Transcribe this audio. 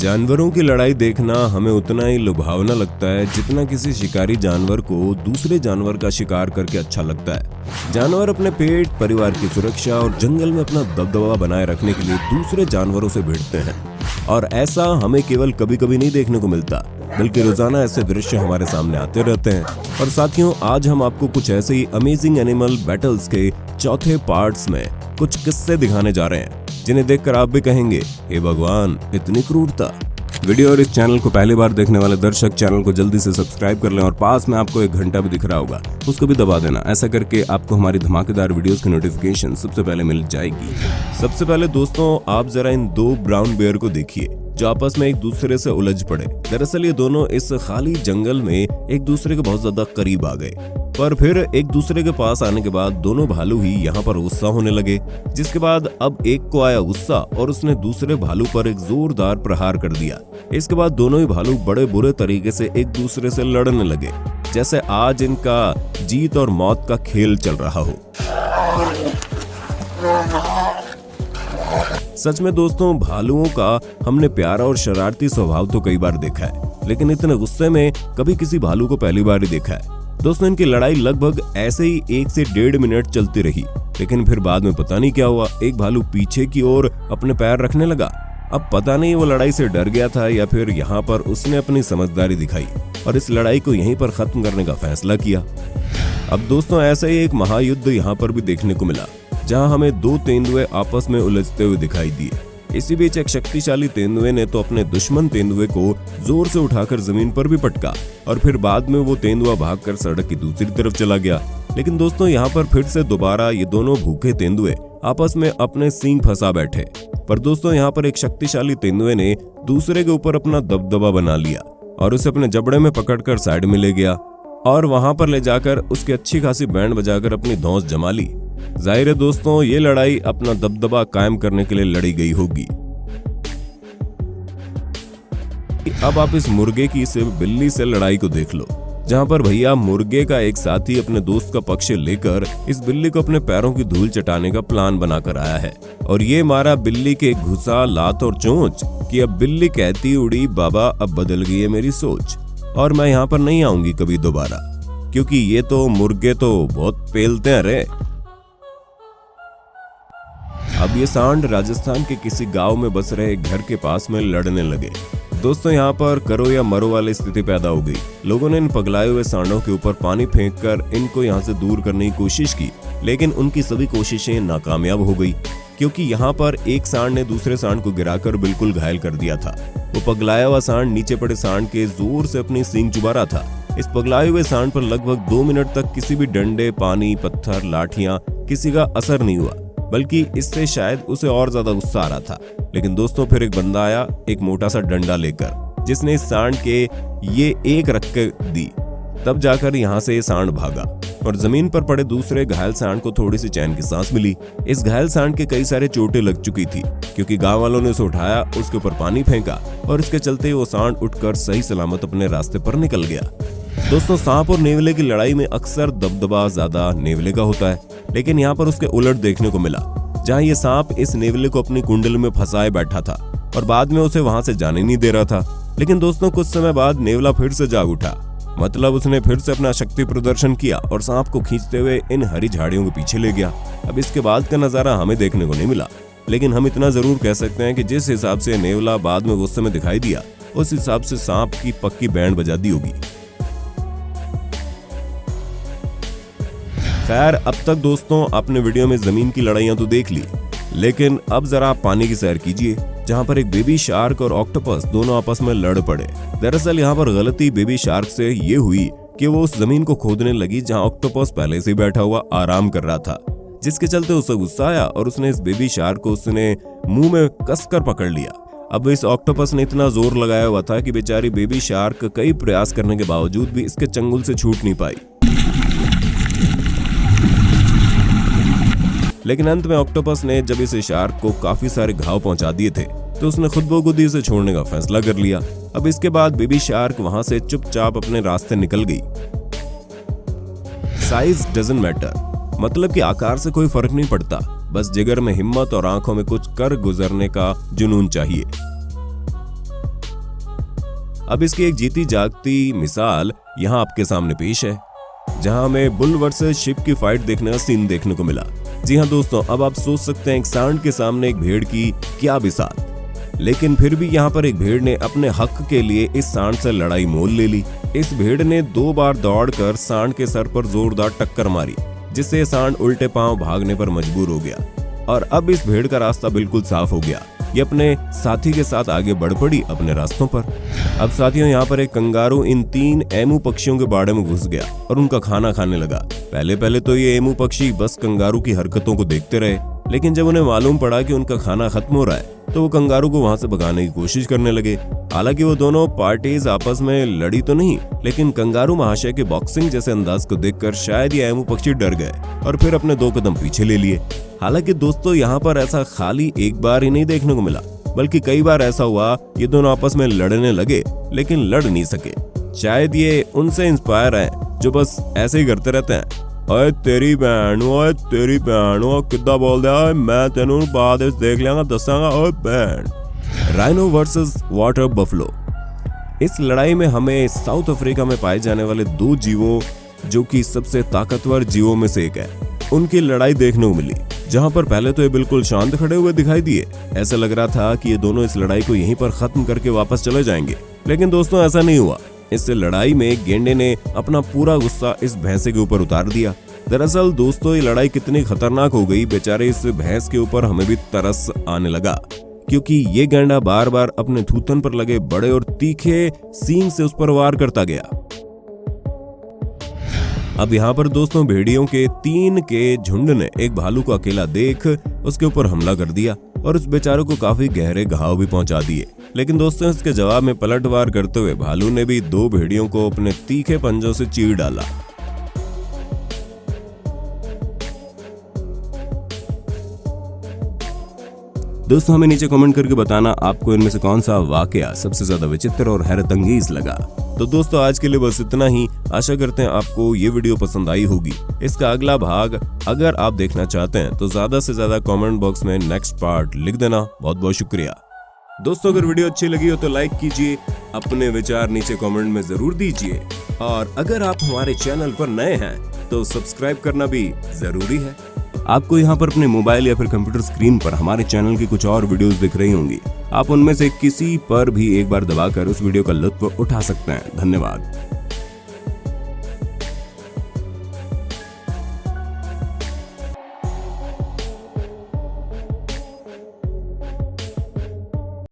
जानवरों की लड़ाई देखना हमें उतना ही लुभावना लगता है जितना किसी शिकारी जानवर को दूसरे जानवर का शिकार करके अच्छा लगता है। जानवर अपने पेट, परिवार की सुरक्षा और जंगल में अपना दबदबा बनाए रखने के लिए दूसरे जानवरों से भिड़ते हैं और ऐसा हमें केवल कभी कभी नहीं देखने को मिलता, बल्कि रोजाना ऐसे दृश्य हमारे सामने आते रहते हैं। और साथियों, आज हम आपको कुछ ऐसे ही अमेजिंग एनिमल बैटल्स के चौथे पार्ट्स में कुछ किस्से दिखाने जा रहे हैं जिन्हें देखकर आप भी कहेंगे, हे भगवान, इतनी क्रूरता। वीडियो और इस चैनल को पहली बार देखने वाले दर्शक चैनल को जल्दी से सब्सक्राइब कर लें और पास में आपको एक घंटा भी दिख रहा होगा, उसको भी दबा देना। ऐसा करके आपको हमारी धमाकेदार वीडियोस की नोटिफिकेशन सबसे पहले मिल जाएगी। सबसे पहले दोस्तों, आप जरा इन दो ब्राउन बेयर को देखिए जो आपस में एक दूसरे से उलझ पड़े। दरअसल ये दोनों इस खाली जंगल में एक दूसरे के बहुत ज्यादा करीब आ गए, पर फिर एक दूसरे के पास आने के बाद दोनों भालू ही यहाँ पर गुस्सा होने लगे, जिसके बाद अब एक को आया गुस्सा और उसने दूसरे भालू पर एक जोरदार प्रहार कर दिया। इसके बाद दोनों ही भालू बड़े बुरे तरीके से एक दूसरे से लड़ने लगे, जैसे आज इनका जीत और मौत का खेल चल रहा हो। सच में दोस्तों, भालुओं का हमने प्यारा और शरारती स्वभाव तो कई बार देखा है, लेकिन इतने गुस्से में कभी किसी भालू को पहली बार ही देखा है। दोस्तों, इनकी लड़ाई लगभग ऐसे ही 1 से 1.5 मिनट चलती रही, लेकिन फिर बाद में पता नहीं क्या हुआ, एक भालू पीछे की ओर अपने पैर रखने लगा। अब पता नहीं वो लड़ाई से डर गया था या फिर यहाँ पर उसने अपनी समझदारी दिखाई और इस लड़ाई को यहीं पर खत्म करने का फैसला किया। अब दोस्तों, ऐसा ही एक महायुद्ध यहाँ पर भी देखने को मिला, जहाँ हमें 2 तेंदुए आपस में उलझते हुए दिखाई दिए। इसी बीच एक शक्तिशाली तेंदुए ने तो अपने दुश्मन तेंदुए को जोर से उठाकर जमीन पर भी पटका और फिर बाद में वो तेंदुआ भागकर सड़क की दूसरी तरफ चला गया। लेकिन दोस्तों, यहाँ पर फिर से दोबारा ये दोनों भूखे तेंदुए आपस में अपने सींग फंसा बैठे। पर दोस्तों, यहाँ पर एक शक्तिशाली तेंदुए ने दूसरे के ऊपर अपना दबदबा बना लिया और उसे अपने जबड़े में पकड़कर साइड में ले गया और वहां पर ले जाकर उसकी अच्छी खासी बैंड बजाकर अपनी धौंस जमा ली। जाहिर है दोस्तों, ये लड़ाई अपना दबदबा कायम करने के लिए लड़ी गई होगी। अब आप इस मुर्गे की से बिल्ली से लड़ाई को देख लो, जहां पर भैया मुर्गे का एक साथी अपने दोस्त का पक्ष लेकर इस बिल्ली को अपने पैरों की धूल चटाने का प्लान बनाकर आया है और ये मारा बिल्ली के घुसा, लात और चोंच कि अब बिल्ली कहती उड़ी, बाबा अब बदल गई है मेरी सोच और मैं यहाँ पर नहीं आऊंगी कभी दोबारा, क्योंकि ये तो मुर्गे तो बहुत पेलते हैं रे। अब ये सांड राजस्थान के किसी गांव में बस रहे घर के पास में लड़ने लगे। दोस्तों, यहाँ पर करो या मरो वाली स्थिति पैदा हो गई। लोगों ने इन पगलाए हुए सांडों के ऊपर पानी फेंककर इनको यहाँ से दूर करने की कोशिश की, लेकिन उनकी सभी कोशिशें नाकामयाब हो गई, क्योंकि यहाँ पर एक सांड ने दूसरे सांड को गिराकर बिल्कुल घायल कर दिया था। वो पगलाया हुआ सांड नीचे पड़े सांड के जोर से अपनी सींग चुबा रहा था। इस पगलाए हुए सांड पर लगभग 2 मिनट तक किसी भी डंडे, पानी, पत्थर, लाठियां किसी का असर नहीं हुआ, बल्कि इससे शायद उसे और ज्यादा गुस्सा आ रहा था। लेकिन दोस्तों, फिर एक बंदा आया एक मोटा सा डंडा लेकर, जिसने इस सांड के ये एक रख के दी। तब जाकर यहाँ से ये सांड भागा और जमीन पर पड़े दूसरे घायल सांड को थोड़ी सी चैन की सांस मिली। इस घायल सांड के कई सारे चोटें लग चुकी थी, क्योंकि गांव वालों ने उसे उठाया, उसके ऊपर पानी फेंका और इसके चलते वो सांड उठकर सही सलामत अपने रास्ते पर निकल गया। दोस्तों, सांप और नेवले की लड़ाई में अक्सर दबदबा ज्यादा नेवले का होता है, लेकिन यहाँ पर उसके उलट देखने को मिला, जहाँ ये सांप इस नेवले को अपनी कुंडल में फंसाए बैठा था और बाद में उसे वहां से जाने नहीं दे रहा था। लेकिन दोस्तों, कुछ समय बाद नेवला फिर से जाग उठा, मतलब उसने फिर से अपना शक्ति प्रदर्शन किया और सांप को खींचते हुए इन हरी झाड़ियों के पीछे ले गया। अब इसके बाद का नजारा हमें देखने को नहीं मिला, लेकिन हम इतना जरूर कह सकते हैं कि जिस हिसाब से नेवला बाद में गुस्से में दिखाई दिया, उस हिसाब से सांप की पक्की बैंड बजा दी होगी। खैर, अब तक दोस्तों आपने वीडियो में जमीन की लड़ाइयां तो देख ली, लेकिन अब जरा आप पानी की सैर कीजिए, जहां पर एक बेबी शार्क और ऑक्टोपस दोनों आपस में लड़ पड़े। दरअसल यहाँ पर गलती बेबी शार्क से ये हुई कि वो उस जमीन को खोदने लगी जहां ऑक्टोपस पहले से बैठा हुआ आराम कर रहा था, जिसके चलते उसे गुस्सा आया और उसने इस बेबी शार्क को उसने मुंह में कसकर पकड़ लिया। अब इस ऑक्टोपस ने इतना जोर लगाया हुआ था कि बेचारी बेबी शार्क कई प्रयास करने के बावजूद भी इसके चंगुल से छूट नहीं पाई। लेकिन अंत में ऑक्टोपस ने जब इस शार्क को काफी सारे घाव पहुंचा दिए थे, तो उसने खुद ब खुद इसे छोड़ने का फैसला कर लिया। अब इसके बाद बेबी शार्क वहां से चुपचाप अपने रास्ते निकल गई। साइज डजंट मैटर, मतलब कि आकार से कोई फर्क नहीं पड़ता, बस जिगर में हिम्मत और आंखों में कुछ कर गुजरने का जुनून चाहिए। अब इसकी एक जीती जागती मिसाल यहाँ आपके सामने पेश है, जहां हमें बुल वर्सेस शिप की फाइट देखने का सीन देखने को मिला। जी हाँ दोस्तों, अब आप सोच सकते हैं एक सांड के सामने एक भेड़ की क्या बिसात, लेकिन फिर भी यहाँ पर एक भेड़ ने अपने हक के लिए इस सांड से लड़ाई मोल ले ली। इस भेड़ ने 2 बार दौड़कर सांड के सर पर जोरदार टक्कर मारी, जिससे सांड उल्टे पांव भागने पर मजबूर हो गया और अब इस भेड़ का रास्ता बिल्कुल साफ हो गया। ये अपने साथी के साथ आगे बढ़ पड़ी अपने रास्तों पर। अब साथियों, यहाँ पर एक कंगारू इन 3 एमू पक्षियों के बाड़े में घुस गया और उनका खाना खाने लगा। पहले तो ये एमू पक्षी बस कंगारू की हरकतों को देखते रहे, लेकिन जब उन्हें मालूम पड़ा कि उनका खाना खत्म हो रहा है तो वो कंगारू को वहां से भगाने की कोशिश करने लगे। हालांकि वो दोनों पार्टीज आपस में लड़ी तो नहीं, लेकिन कंगारू महाशय के बॉक्सिंग जैसे अंदाज को देखकर शायद ये एमू पक्षी डर गए और फिर अपने 2 कदम पीछे ले लिए। हालांकि दोस्तों, यहाँ पर ऐसा खाली एक बार ही नहीं देखने को मिला, बल्कि कई बार ऐसा हुआ ये दोनों आपस में लड़ने लगे लेकिन लड़ नहीं सके। शायद ये उनसे इंस्पायर है जो बस ऐसे ही करते रहते हैं। ओए तेरी भैन, ओए तेरी भैन, ओ किद्दा बोल दिया, मैं तेनू बाद में देख लियांगा, दसांगा, ओए भैन। Rhino versus water buffalo. इस लड़ाई में हमें साउथ अफ्रीका में पाए जाने वाले 2 जीवों, जो कि सबसे ताकतवर जीवों में से एक है, उनकी लड़ाई देखने को मिली। जहां पर पहले तो ये बिल्कुल शांत खड़े हुए दिखाई दिए, ऐसा लग रहा था कि ये दोनों इस लड़ाई को यहीं पर खत्म करके वापस चले जाएंगे, लेकिन दोस्तों ऐसा नहीं हुआ। इस लड़ाई में गेंडे ने अपना पूरा गुस्सा इस भैंसे के ऊपर उतार दिया। दरअसल दोस्तों, ये लड़ाई कितनी खतरनाक हो गई, बेचारे इस भैंस के ऊपर हमें भी तरस आने लगा, क्योंकि ये गेंडा बार बार अपने थूथन पर लगे बड़े और तीखे सींग से उस पर वार करता गया। अब यहाँ पर दोस्तों, भेड़ियों के 3 के झुंड ने एक भालू को अकेला देख उसके ऊपर हमला कर दिया और उस बेचारे को काफी गहरे घाव भी पहुंचा दिए। लेकिन दोस्तों, इसके जवाब में पलटवार करते हुए भालू ने भी 2 भेड़ियों को अपने तीखे पंजों से चीर डाला। दोस्तों, हमें नीचे कमेंट करके बताना आपको इनमें से कौन सा वाकया सबसे ज्यादा विचित्र और हैरतअंगेज लगा। तो दोस्तों, आज के लिए बस इतना ही। आशा करते हैं आपको ये वीडियो पसंद आई होगी। इसका अगला भाग अगर आप देखना चाहते हैं तो ज्यादा से ज्यादा कमेंट बॉक्स में नेक्स्ट पार्ट लिख देना। बहुत बहुत शुक्रिया। दोस्तों, अगर वीडियो अच्छी लगी हो तो लाइक कीजिए, अपने विचार नीचे कमेंट में जरूर दीजिए, और अगर आप हमारे चैनल पर नए हैं तो सब्सक्राइब करना भी जरूरी है। आपको यहाँ पर अपने मोबाइल या फिर कंप्यूटर स्क्रीन पर हमारे चैनल की कुछ और वीडियोस दिख रही होंगी। आप उनमें से किसी पर भी एक बार दबाकर उस वीडियो का लुत्फ उठा सकते हैं। धन्यवाद।